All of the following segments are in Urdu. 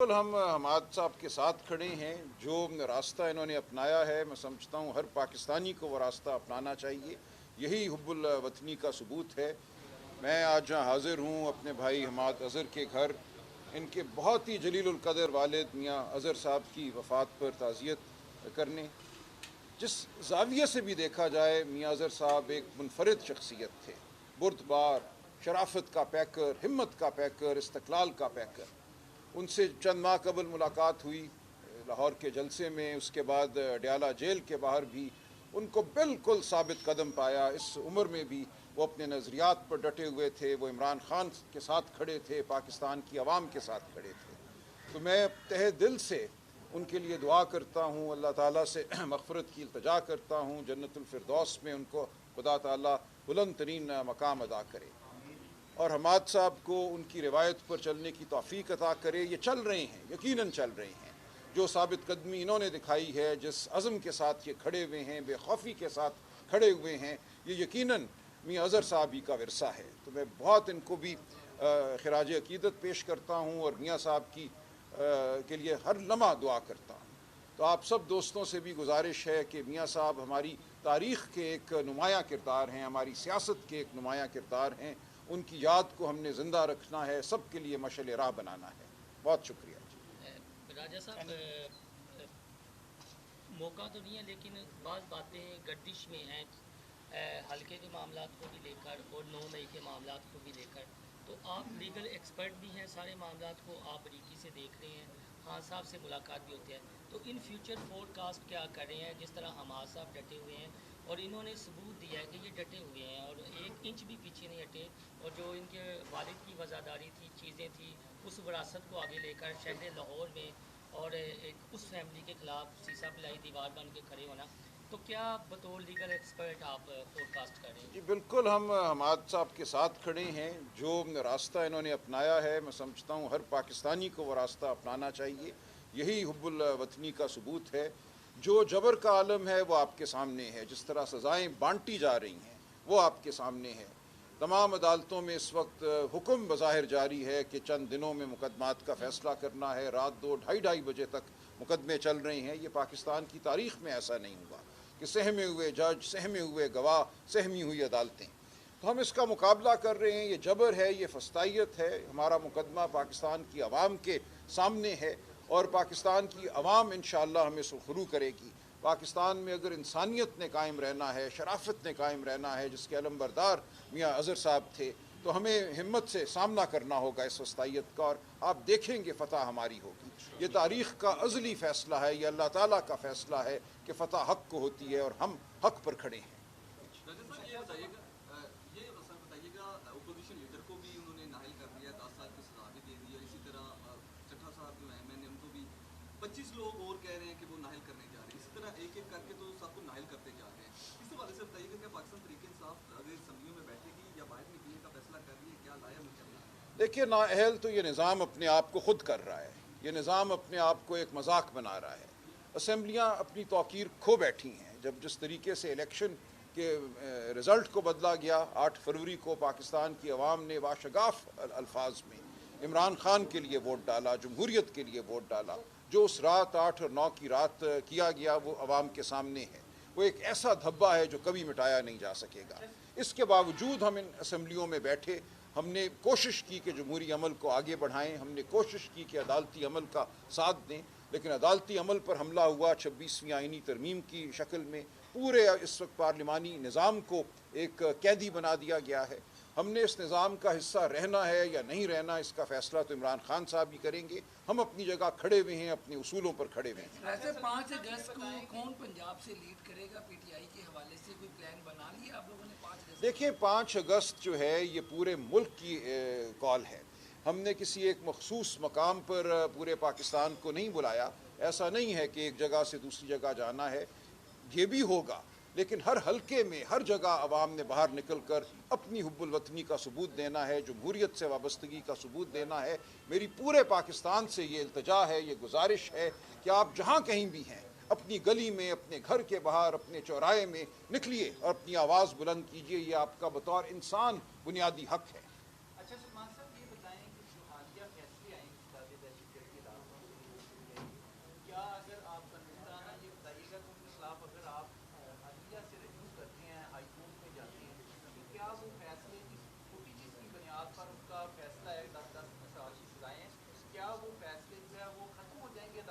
بالکل ہم حماد صاحب کے ساتھ کھڑے ہیں. جو راستہ انہوں نے اپنایا ہے میں سمجھتا ہوں ہر پاکستانی کو وہ راستہ اپنانا چاہیے. یہی حب الوطنی کا ثبوت ہے. میں آج جہاں حاضر ہوں اپنے بھائی حماد اظہر کے گھر، ان کے بہت ہی جلیل القدر والد میاں اظہر صاحب کی وفات پر تعزیت کرنے. جس زاویے سے بھی دیکھا جائے میاں اظہر صاحب ایک منفرد شخصیت تھے. بردبار، شرافت کا پیکر، ہمت کا پیکر، استقلال کا پیکر. ان سے چند ماہ قبل ملاقات ہوئی لاہور کے جلسے میں. اس کے بعد ڈیالہ جیل کے باہر بھی ان کو بالکل ثابت قدم پایا. اس عمر میں بھی وہ اپنے نظریات پر ڈٹے ہوئے تھے. وہ عمران خان کے ساتھ کھڑے تھے، پاکستان کی عوام کے ساتھ کھڑے تھے. تو میں تہہ دل سے ان کے لیے دعا کرتا ہوں، اللہ تعالیٰ سے مغفرت کی التجا کرتا ہوں. جنت الفردوس میں ان کو خدا تعالیٰ بلند ترین مقام ادا کرے، اور حماد صاحب کو ان کی روایت پر چلنے کی توفیق عطا کرے. یہ چل رہے ہیں، یقیناً چل رہے ہیں. جو ثابت قدمی انہوں نے دکھائی ہے، جس عزم کے ساتھ یہ کھڑے ہوئے ہیں، بے خوفی کے ساتھ کھڑے ہوئے ہیں، یہ یقیناً میاں اظہر صاحب ہی کا ورثہ ہے. تو میں بہت ان کو بھی خراج عقیدت پیش کرتا ہوں، اور میاں صاحب کے لیے ہر لمحہ دعا کرتا ہوں. تو آپ سب دوستوں سے بھی گزارش ہے کہ میاں صاحب ہماری تاریخ کے ایک نمایاں کردار ہیں، ہماری سیاست کے ایک نمایاں کردار ہیں. ان کی یاد کو ہم نے زندہ رکھنا ہے، سب کے لیے مشعل راہ بنانا ہے. بہت شکریہ. راجہ صاحب، موقع تو نہیں ہے لیکن بعض باتیں گردش میں ہیں حلقے کے معاملات کو بھی لے کر اور 9 مئی کے معاملات کو بھی لے کر. تو آپ لیگل ایکسپرٹ بھی ہیں، سارے معاملات کو آپ باریکی سے دیکھ رہے ہیں، خان صاحب سے ملاقات بھی ہوتی ہے. تو ان فیوچر فور کاسٹ کیا کر رہے ہیں؟ جس طرح حماد صاحب ڈٹے ہوئے ہیں اور انہوں نے ثبوت دیا ہے کہ یہ ڈٹے ہوئے ہیں اور 1 انچ بھی پیچھے نہیں ہٹے، اور جو ان کے والد کی وزاداری تھی، چیزیں تھیں، اس وراثت کو آگے لے کر شہر لاہور میں اور ایک اس فیملی کے خلاف سیسا پلائی دیوار بن کے کھڑے ہونا. تو کیا بطور لیگل ایکسپرٹ آپ فور کاسٹ کر رہے ہیں؟ جی بالکل ہم حماد صاحب کے ساتھ کھڑے ہیں. جو راستہ انہوں نے اپنایا ہے میں سمجھتا ہوں ہر پاکستانی کو وہ راستہ اپنانا چاہیے. یہی حب الوطنی کا ثبوت ہے. جو جبر کا عالم ہے وہ آپ کے سامنے ہے. جس طرح سزائیں بانٹی جا رہی ہیں وہ آپ کے سامنے ہے. تمام عدالتوں میں اس وقت حکم بظاہر جاری ہے کہ چند دنوں میں مقدمات کا فیصلہ کرنا ہے. رات 2 ڈھائی بجے تک مقدمے چل رہے ہیں. یہ پاکستان کی تاریخ میں ایسا نہیں ہوا کہ سہمے ہوئے جج، سہمے ہوئے گواہ، سہمی ہوئی عدالتیں. تو ہم اس کا مقابلہ کر رہے ہیں. یہ جبر ہے، یہ فسطائیت ہے. ہمارا مقدمہ پاکستان کی عوام کے سامنے ہے، اور پاکستان کی عوام انشاءاللہ ہمیں سرخرو کرے گی. پاکستان میں اگر انسانیت نے قائم رہنا ہے، شرافت نے قائم رہنا ہے، جس کے علمبردار میاں اظہر صاحب تھے، تو ہمیں ہمت سے سامنا کرنا ہوگا اس فسطائیت کا، اور آپ دیکھیں گے فتح ہماری ہوگی. یہ تاریخ کا ازلی فیصلہ ہے، یہ اللہ تعالیٰ کا فیصلہ ہے کہ فتح حق کو ہوتی ہے، اور ہم حق پر کھڑے ہیں. یہ بتائیے گا اپوزیشن لیڈر کو بھی انہوں نے نااہل کر دیا، 10 سال کی سزا بھی دے دی ہے. اسی طرح چٹھا صاحب جو ہیں میں نے ان کو بھی 25 لوگ اور کہہ رہے ہیں کہ وہ نااہل کرنے جا رہے ہیں. اسی طرح ایک ایک کر کے تو سب کو نااہل کرتے جا رہے ہیں. اس حوالے سے بتائیے گا کہ پاکستان تحریک انصاف اگر اسمبلیوں میں بیٹھے گی یا باہر نکلنے کا فیصلہ کر رہی ہے، کیا لایا مجھے؟ دیکھیے، نااہل تو یہ نظام اپنے آپ کو خود کر رہا ہے. یہ نظام اپنے آپ کو ایک مذاق بنا رہا ہے. اسمبلیاں اپنی توقیر کھو بیٹھی ہیں. جس طریقے سے الیکشن کے رزلٹ کو بدلا گیا 8 فروری کو، پاکستان کی عوام نے واشگاف الفاظ میں عمران خان کے لیے ووٹ ڈالا، جمہوریت کے لیے ووٹ ڈالا. جو اس رات 8 اور 9 کی رات کیا گیا وہ عوام کے سامنے ہے. وہ ایک ایسا دھبا ہے جو کبھی مٹایا نہیں جا سکے گا. اس کے باوجود ہم ان اسمبلیوں میں بیٹھے، ہم نے کوشش کی کہ جمہوری عمل کو آگے بڑھائیں. ہم نے کوشش کی کہ عدالتی عمل کا ساتھ دیں، لیکن عدالتی عمل پر حملہ ہوا 26ویں آئینی ترمیم کی شکل میں. پورے اس وقت پارلیمانی نظام کو ایک قیدی بنا دیا گیا ہے. ہم نے اس نظام کا حصہ رہنا ہے یا نہیں رہنا، اس کا فیصلہ تو عمران خان صاحب ہی کریں گے. ہم اپنی جگہ کھڑے ہوئے ہیں، اپنے اصولوں پر کھڑے ہوئے ہیں. ویسے 5 اگست کو کون پنجاب سے لیڈ کرے گا؟ پی ٹی آئی کے حوالے سے کوئی پلان بنا لیا آپ لوگوں نے 5 اگست؟ دیکھیں، 5 اگست جو ہے یہ پورے ملک کی کال ہے. ہم نے کسی ایک مخصوص مقام پر پورے پاکستان کو نہیں بلایا. ایسا نہیں ہے کہ ایک جگہ سے دوسری جگہ جانا ہے. یہ بھی ہوگا، لیکن ہر حلقے میں ہر جگہ عوام نے باہر نکل کر اپنی حب الوطنی کا ثبوت دینا ہے، جمہوریت سے وابستگی کا ثبوت دینا ہے. میری پورے پاکستان سے یہ التجا ہے، یہ گزارش ہے کہ آپ جہاں کہیں بھی ہیں، اپنی گلی میں، اپنے گھر کے باہر، اپنے چوراہے میں نکلیے اور اپنی آواز بلند کیجیے. یہ آپ کا بطور انسان بنیادی حق ہے. اچھا سلمان صاحب، یہ بتائیں کہ جو حالیہ فیصلے آئے ہیں دہشت گردی کے خلاف،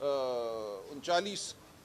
39